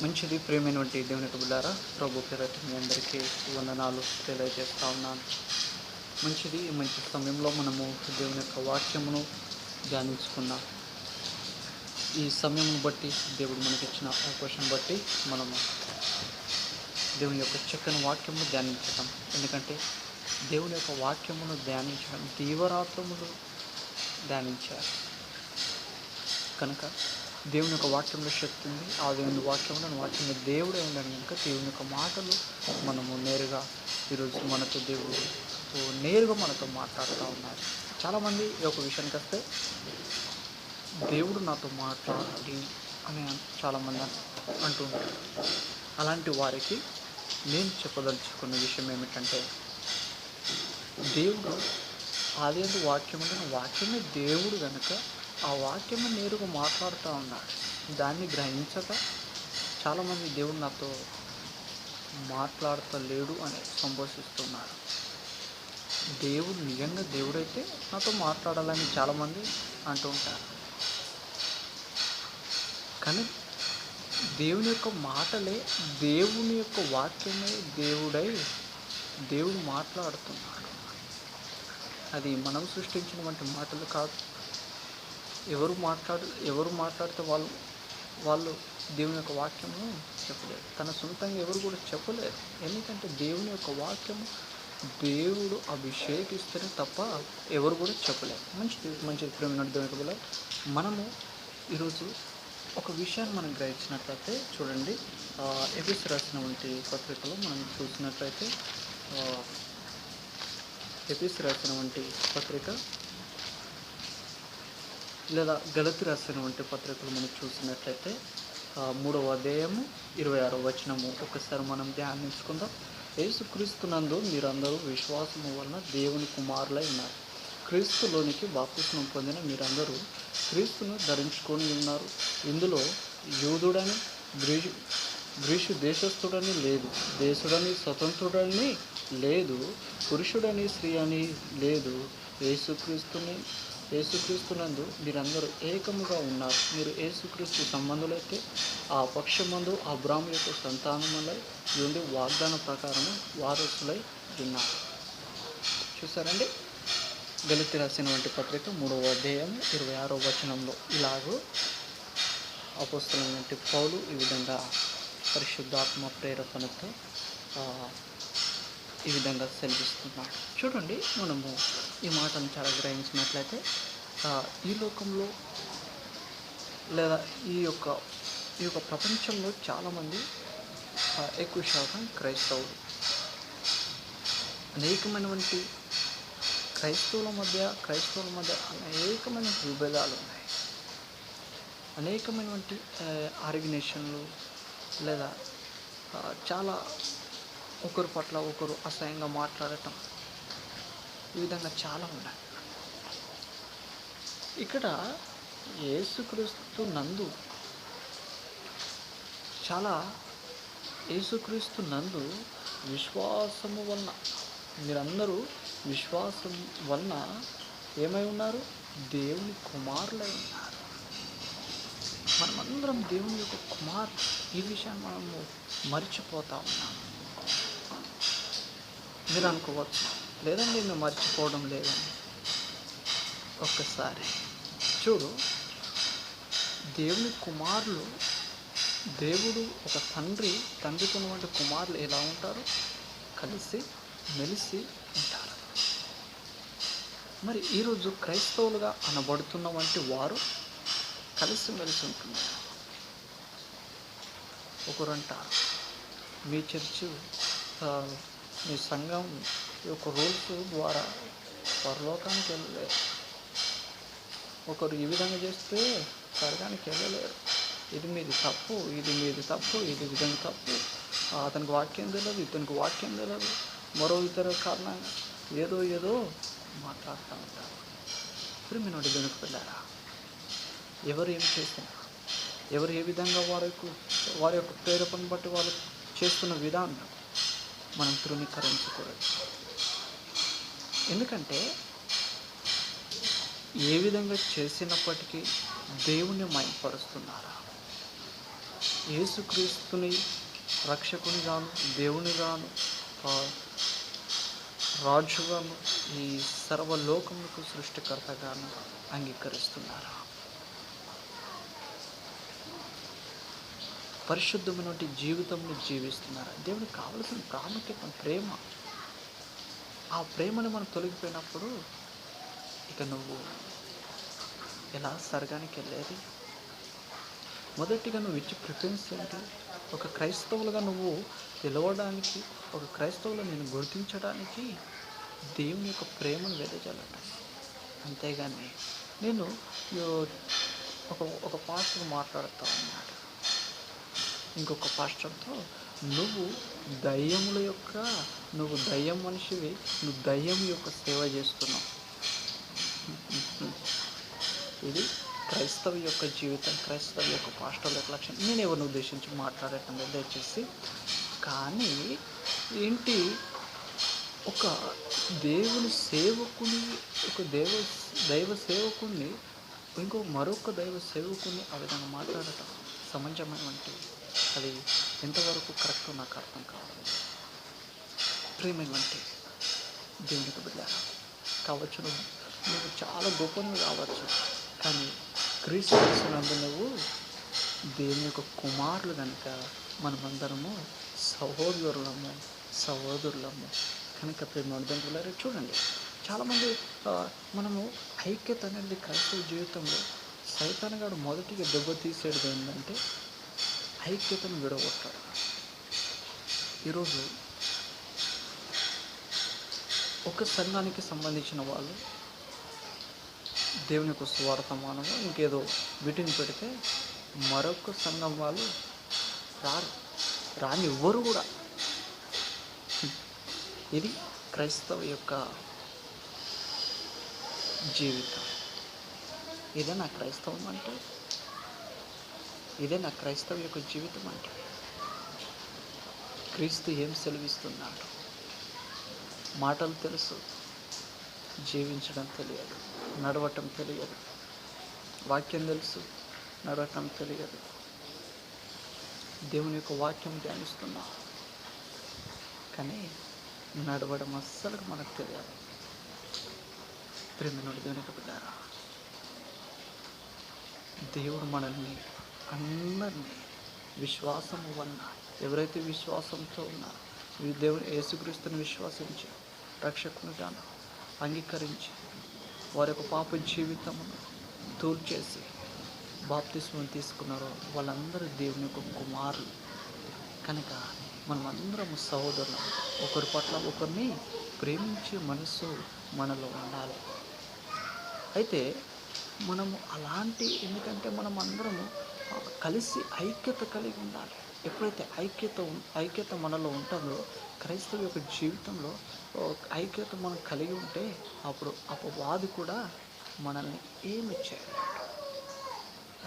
మంచిది ప్రేమైనటువంటి దేవుని యొక్క బిడ్డారా, ప్రభు పేరట మీ అందరికీ వందనాలు తెలియజేస్తా ఉన్నాను. మంచిది, మంచి సమయంలో మనము దేవుని యొక్క వాక్యమును ధ్యానించుకున్నాం. ఈ సమయమును బట్టి దేవుడు మనకిచ్చిన అవకాశం బట్టి మనము దేవుని యొక్క చక్కని వాక్యమును ధ్యానించటం. ఎందుకంటే దేవుని యొక్క వాక్యమును ధ్యానించడం దీవరాత్రములు ధ్యానించారు కనుక దేవుని యొక్క వాక్యంలో శక్తి ఉంది. ఆ దేవుని వాక్యంలో దేవుడే ఉన్నాడు కనుక దేవుని యొక్క మాటలు మనము నేరుగా ఈరోజు మనతో దేవుడు నేరుగా మనతో మాట్లాడుతూ ఉన్నారు. చాలామంది ఈ యొక్క విషయానికి వస్తే దేవుడు నాతో మాట్లాడి అని చాలామంది అంటుంటారు. అలాంటి వారికి నేను చెప్పదలుచుకున్న విషయం ఏమిటంటే, దేవుడు ఆది వాక్యమే దేవుడు కనుక ఆ వాక్యము నేరుగా మాట్లాడుతూ ఉన్నాడు. దాన్ని గ్రహించక చాలామంది దేవుడు నాతో మాట్లాడతలేడు అని సంభాషిస్తున్నారు. దేవుడు నిజంగా దేవుడైతే నాతో మాట్లాడాలని చాలామంది అంటూ ఉంటారు. కానీ దేవుని యొక్క మాటలే, దేవుని యొక్క వాక్యమే దేవుడు మాట్లాడుతున్నాడు. అది మనం సృష్టించినటువంటి మాటలు కాదు. ఎవరు మాట్లాడితే వాళ్ళు దేవుని యొక్క వాక్యము చెప్పలేరు. తన సొంతంగా ఎవరు కూడా చెప్పలేరు. ఎందుకంటే దేవుని యొక్క వాక్యము దేవుడు అభిషేకిస్తేనే తప్ప ఎవరు కూడా చెప్పలేరు. మంచి ప్రేమ దేవుని. మనము ఈరోజు ఒక విషయాన్ని మనం గ్రహించినట్లయితే చూడండి, ఎఫెసీయులకు రాసినటువంటి పత్రికలో మనం చూసినట్లయితే, ఎఫెసీయులకు రాసినటువంటి పత్రిక లేదా గలతీ రాసినటువంటి పత్రికలు మనం చూసినట్లయితే 3వ అధ్యాయము 26వ వచనము ఒకసారి మనం ధ్యానించుకుందాం. యేసుక్రీస్తునందు మీరందరూ విశ్వాసము వలన దేవుని కుమారులై ఉన్నారు. క్రీస్తులోనికి బాప్తిస్మం పొందిన మీరందరూ క్రీస్తును ధరించుకొని ఉన్నారు. ఇందులో యూదుడని గ్రీసు దేశస్థుడని లేదు, దేశుడని స్వతంత్రుడని లేదు, పురుషుడని స్త్రీ అని లేదు, యేసుక్రీస్తునందు మీరందరూ ఏకముగా ఉన్నారు. మీరు యేసుక్రీస్తు సంబంధులైతే ఆ పక్షమందు అబ్రాహాము యొక్క సంతానములై ఉండి వాగ్దాన ప్రకారము వారసులై ఉన్నారు. చూసారండి, గలతీ రాసినటువంటి పత్రిక 3వ అధ్యాయం 26వ వచనంలో ఇలాగూ అపోస్తలుడైన పౌలు ఈ విధంగా పరిశుద్ధాత్మ ప్రేరేపణతో ఈ విధంగా సెలవిస్తున్నాడు. చూడండి, మనము ఈ మాటను చాలా గ్రహించినట్లయితే ఈ లోకంలో లేదా ఈ యొక్క ప్రపంచంలో చాలామంది ఎక్కువ శాతం క్రైస్తవులు. అనేకమైనటువంటి క్రైస్తవుల మధ్య అనేకమైన విభేదాలు ఉన్నాయి. అనేకమైనటువంటి ఆర్గనైజేషన్లు లేదా చాలా ఒకరి పట్ల ఒకరు అసహ్యంగా మాట్లాడటం, ఈ విధంగా చాలా ఉన్నాయి. ఇక్కడ యేసుక్రీస్తు నందు విశ్వాసము వలన మీరందరూ విశ్వాసం వలన ఏమై ఉన్నారు? దేవుని కుమారులై ఉన్నారు. మనమందరం దేవుని యొక్క కుమారులు. ఈ విషయాన్ని మనము మర్చిపోతా ఉన్నాము. మీరు అనుకోవచ్చు, లేదండి మేము మర్చిపోవడం లేదని. ఒక్కసారి చూడు, దేవుని కుమారులు, దేవుడు ఒక తండ్రితో ఉన్నటువంటి కుమారులు ఎలా ఉంటారు? కలిసి మెలిసి ఉంటారు. మరి ఈరోజు క్రైస్తవులుగా అనబడుతున్న వంటి వారు కలిసిమెలిసి ఉంటున్నారు. ఒకరంటారు, మీ చర్చి మీ సంఘం యొక్క రూల్స్ ద్వారా పరలోకానికి వెళ్ళలేరు. ఒకరు ఈ విధంగా చేస్తే స్వర్గానికి వెళ్ళలేరు. ఇది మీది తప్పు, ఇది విధంగా తప్పు, అతనికి వాక్యం తెలియదు, ఇతనికి వాక్యం తెలియదు, మరో ఇతర కారణంగా ఏదో మాట్లాడుతూ ఉంటారు. ఇప్పుడు మీ నోటి వెనుక వెళ్ళారా? ఎవరు ఏం చేసినా, ఎవరు ఏ విధంగా వారి యొక్క ప్రేరేపణ బట్టి వాళ్ళు చేస్తున్న విధానం మనం తృణీకరించకూడదు. ఎందుకంటే ఏ విధంగా చేసినప్పటికీ దేవుణ్ణి మహిమపరుస్తున్నారా? యేసుక్రీస్తుని రక్షకునిగాను, దేవునిగాను, రాజుగాను, ఈ సర్వలోకములకు సృష్టికర్తగాను అంగీకరిస్తున్నారు. పరిశుద్ధమైనటువంటి జీవితంలో జీవిస్తున్నారు. దేవునికి కావలసిన ప్రాముఖ్యత ప్రేమ. ఆ ప్రేమను మనం తొలగిపోయినప్పుడు ఇక నువ్వు ఎలా స్వర్గానికి వెళ్ళేది? మొదటిగా నువ్వు ఇచ్చే ప్రిఫరెన్స్ ఏంటి? ఒక క్రైస్తవులుగా నువ్వు పిలవడానికి, ఒక క్రైస్తవులు నేను గుర్తించడానికి దేవుని యొక్క ప్రేమను వెదజల్లటం. అంతేగాని నేను ఒక పాస్టర్ మాట్లాడుతూ ఉన్నాడు ఇంకొక పాస్టర్తో, నువ్వు దయ్యం మనిషివి, నువ్వు దయ్యం యొక్క సేవ చేస్తున్నావు. ఇది క్రైస్తవ యొక్క జీవితం, క్రైస్తవ యొక్క పాస్టర్ల యొక్క లక్ష్యం. నేను ఎవరిని ఉద్దేశించి మాట్లాడటం లేదు దయచేసి. కానీ ఏంటి, ఒక దేవుని సేవకుని, ఒక దైవ సేవకుని మరొక దైవ సేవకుని ఆ విధంగా మాట్లాడటం సమంజమైనటువంటి, అది ఎంతవరకు కరెక్టో నాకు అర్థం కావాలి. ప్రేమైనటువంటి దేవునికి బిడ్డలారా, కావచ్చు నువ్వు చాలా గొప్పను కావచ్చు, కానీ క్రీస్తు యేసునందు నువ్వు దేవుని యొక్క కుమారులు కనుక మనమందరము సహోదరులము కనుక ప్రేమవంతులారా, చూడండి చాలామంది మనము ఐక్యత అనేది క్రైస్తవ జీవితంలో సైతానుగాడు మొదటిగా దెబ్బతీసేది ఏంటంటే ఐక్యతను విడగొట్టాడు. ఈరోజు ఒక సంఘానికి సంబంధించిన వాళ్ళు దేవుని యొక్క స్వార్థమానంగా ఇంకేదో వీటిని పెడితే మరొక సంఘం వాళ్ళు రాని ఎవ్వరు కూడా. ఇది క్రైస్తవ యొక్క జీవితం. ఇదే నా క్రైస్తవం అంటే, ఇదే నా క్రైస్తవ యొక్క జీవితం అంటే. క్రీస్తు ఏం సెలవిస్తున్నాడు? మాటలు తెలుసు, జీవించడం తెలియదు, నడవటం తెలియదు. వాక్యం తెలుసు, నడవటం తెలియదు. దేవుని యొక్క వాక్యం ధ్యానిస్తున్నా, కానీ నడవడం అస్సలు మనకు తెలియదు. ప్రేమనుడు దేవునికి బిడ్డారా, దేవుడు మనల్ని అందరినీ విశ్వాసము వలన, ఎవరైతే విశ్వాసంతో ఉన్నారో, దేవుని యేసుక్రీస్తుని విశ్వసించి రక్షకునిగాను అంగీకరించి వారి యొక్క పాప జీవితమును తూర్చేసి బాప్తిస్మం తీసుకున్నారో వాళ్ళందరూ దేవుని యొక్క కుమారులు. కనుక మనమందరము సహోదరులు, ఒకరి పట్ల ఒకరిని ప్రేమించే మనసు మనలో ఉండాలి. అయితే మనము ఎందుకంటే మనం అందరము కలిసి ఐక్యత కలిగి ఉండాలి. ఎప్పుడైతే ఐక్యత మనలో ఉంటుందో, క్రైస్తవ యొక్క జీవితంలో ఐక్యత మనం కలిగి ఉంటే అప్పుడు అపవాది కూడా మనల్ని ఏమి చేయాలి.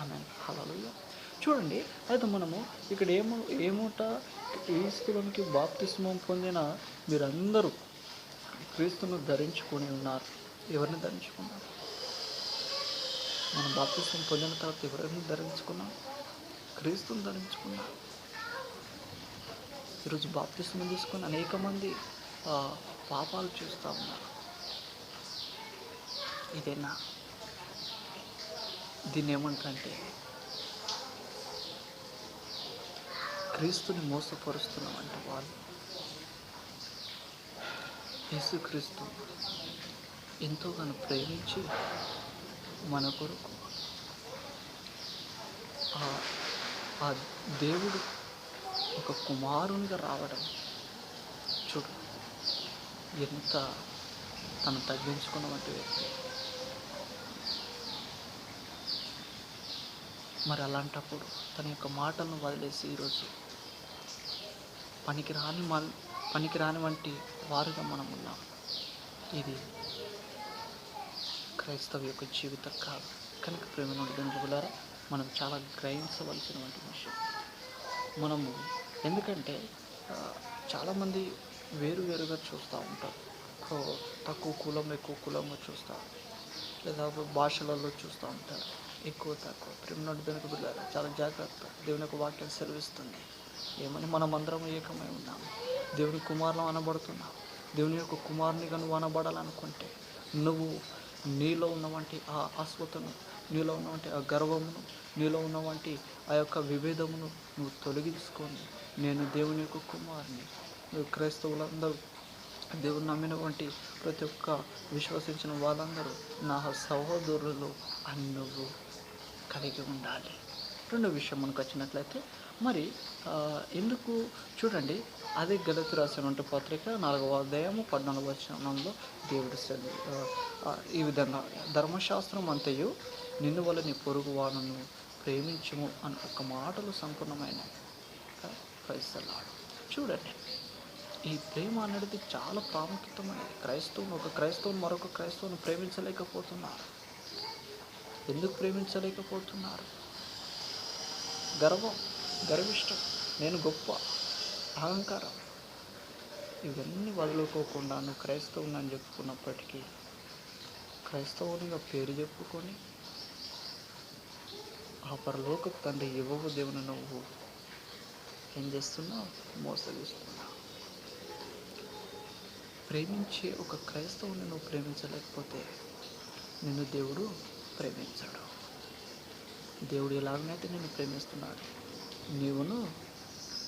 ఆమేన్, హల్లెలూయా. చూడండి, అయితే మనము ఇక్కడ ఏమూట క్రీస్తులోనికి బాప్తిస్మం పొందిన మీరందరూ క్రీస్తును ధరించుకొని ఉన్నారు. ఎవరిని ధరించుకున్నారు? మనం బాప్తిస్మం పొందిన తర్వాత ఎవరిని ధరించుకున్నాం? క్రీస్తుని ధరించుకున్నాం. ఈరోజు బాప్తిస్మం తీసుకొని అనేక మంది పాపాలు చేస్తూ ఉన్నారు. ఇదేనా? దీన్ని ఏమంటే క్రీస్తుని మోసపరుస్తున్నామంటే వాళ్ళు. యేసుక్రీస్తు ఎంతోగానో ప్రేమించి మన కొరకు ఆ దేవుడు ఒక కుమారునిగా రావడం చూడు, ఎంత తను తగ్గించుకున్నటువంటి వ్యక్తి. మరి అలాంటప్పుడు తన యొక్క మాటలను వదిలేసి ఈరోజు పనికిరాని వంటి వారుగా మనం ఉన్నాం. ఇది క్రైస్తవ యొక్క జీవితం కాదు. కనుక ప్రేమను దేవులారా, మనం చాలా గ్రహించవలసినటువంటి విషయం. మనము ఎందుకంటే చాలామంది వేరువేరుగా చూస్తూ ఉంటారు. తక్కువ కులం ఎక్కువ కులంగా చూస్తారు, లేదా భాషలలో చూస్తూ ఉంటారు. ఎక్కువ తక్కువ ప్రేమనుడు దేవునికి బిడ్డలారా చాలా జాగ్రత్త. దేవుని యొక్క వాక్యం సెలవిస్తుంది ఏమని, మనమందరం ఏకమై ఉన్నాము, దేవుని కుమారులం అనబడుతున్నాం. దేవుని యొక్క కుమారునిగా నువ్వు అనబడాలనుకుంటే నువ్వు నీలో ఉన్నవంటి ఆ అస్వతను, నీలో ఉన్నవంటి ఆ గర్వమును, నీలో ఉన్నవంటి ఆ యొక్క విభేదమును నువ్వు తొలగించుకొని, నేను దేవుని యొక్క కుమారుని, క్రైస్తవులందరూ, దేవుని నమ్మినటువంటి ప్రతి ఒక్క విశ్వసించిన వాళ్ళందరూ నా సహోదరులు అని నువ్వు కలిగి ఉండాలి. రెండో విషయం మనకు వచ్చినట్లయితే మరి ఎందుకు చూడండి, అదే గలతీ రాసినటువంటి పత్రిక 4వ అధ్యాయము 14వ వచనంలో దేవుడు ఈ విధంగా, ధర్మశాస్త్రం అంతయు నిన్ను వల్ల నీ పొరుగు వాడును ప్రేమించుము అని ఒక మాటలు సంపూర్ణమైన క్రైస్తలాడు. చూడండి, ఈ ప్రేమ అనేది చాలా ప్రాముఖ్యతమైనది. ఒక క్రైస్తవుని మరొక క్రైస్తవుని ప్రేమించలేకపోతున్నారు. ఎందుకు ప్రేమించలేకపోతున్నారు? గర్విష్టం, నేను గొప్ప, అహంకారం, ఇవన్నీ వదులుకోకుండా నువ్వు క్రైస్తవుని అని చెప్పుకున్నప్పటికీ, క్రైస్తవునిగా పేరు చెప్పుకొని ఆ పరలోకపు తండ్రి యెహోవా దేవుని నువ్వు ఏం చేస్తున్నావు? మోసగిస్తున్నావు. ప్రేమించే ఒక క్రైస్తవుని నువ్వు ప్రేమించలేకపోతే నిన్ను దేవుడు ప్రేమించడు. దేవుడు ఎలాగనైతే నిన్ను ప్రేమిస్తున్నాడు, నీవును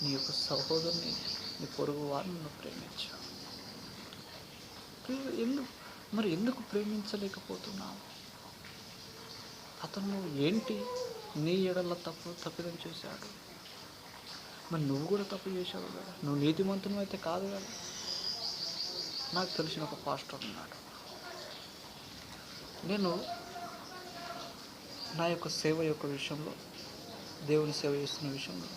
నీ యొక్క సహోదరుని, నీ పొరుగు వారిని నువ్వు ప్రేమించు. ఎందుకు ప్రేమించలేకపోతున్నావు? అతను ఏంటి నీ ఎడల తప్పిదం చేశాడు, మరి నువ్వు కూడా తప్పు చేశావు కదా. నువ్వు నీతిమంతుని అయితే కాదు కదా. నాకు తెలిసిన ఒక పాస్టర్ ఉన్నాడు. నేను నా యొక్క సేవ యొక్క విషయంలో, దేవుని సేవ చేస్తున్న విషయంలో